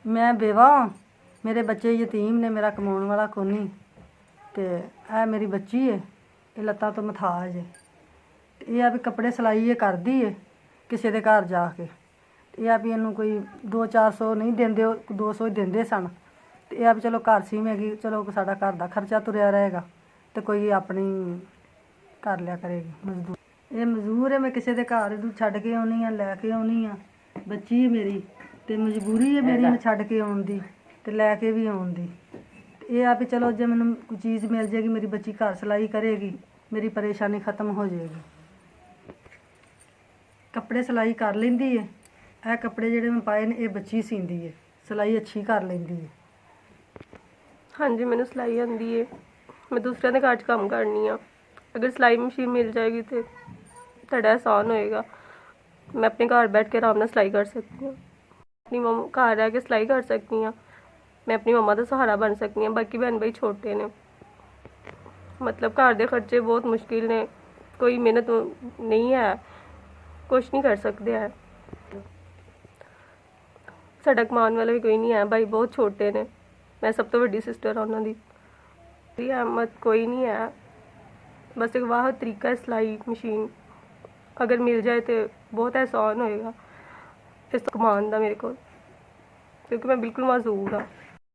मैं बेवा हाँ, मेरे बच्चे यतीम ने, मेरा कमाने वाला कोनी। तो यह मेरी बच्ची है, ये लत्तां तो मथाज है। यह भी कपड़े सिलाई कर दी है किसी के घर जाके। यह भी इनू कोई 200-400 नहीं देंदे, 200 ही देंदे सन। तो यह भी चलो घर सीवेगी, चलो साडा घर का खर्चा तुरया रहेगा, तो कोई अपनी कर लिया करेगी मजदूर। ये मजदूर है, मैं किसी के घर इनू छड्ड के आउनी हाँ, लैके आउनी हाँ। बच्ची है मेरी, तो मजबूरी है मेरी मैं छड्ड के आउण दी ते लैके भी आउण दी। ये आ भी चलो जे मैनू कोई चीज़ मिल जाएगी, मेरी बच्ची घर सिलाई करेगी, मेरी परेशानी खत्म हो जाएगी। कपड़े सिलाई कर लेंदी है। यह कपड़े जिहड़े मैं पाए ने, ये बच्ची सींदी है, सिलाई अच्छी कर लेंदी है। हाँ जी, मैंने सिलाई आंदी है। मैं दूसरे के घर काम करनी हाँ। अगर सिलाई मशीन मिल जाएगी तो थोड़ा आसान होएगा। मैं अपने घर बैठ के आराम नाल सिलाई कर सकती हूँ। अपनी मम्मा घर रह के सिलाई कर सकती हाँ। मैं अपनी मम्मा का सहारा बन सकती हाँ। बाकी बहन भाई छोटे ने, मतलब घर के खर्चे बहुत मुश्किल ने, कोई मेहनत नहीं है, कुछ नहीं कर सकते है। साडा कमाने वाला भी कोई नहीं है, भाई बहुत छोटे ने, मैं सब तो वड्डी सिस्टर हाँ उन्हां दी। हिम्मत कोई नहीं है, बस एक वाह तरीका है सिलाई मशीन अगर मिल जाए तो बहुत आसान होएगा इस कमान का मेरे को, क्योंकि मैं बिल्कुल मजबूर हाँ।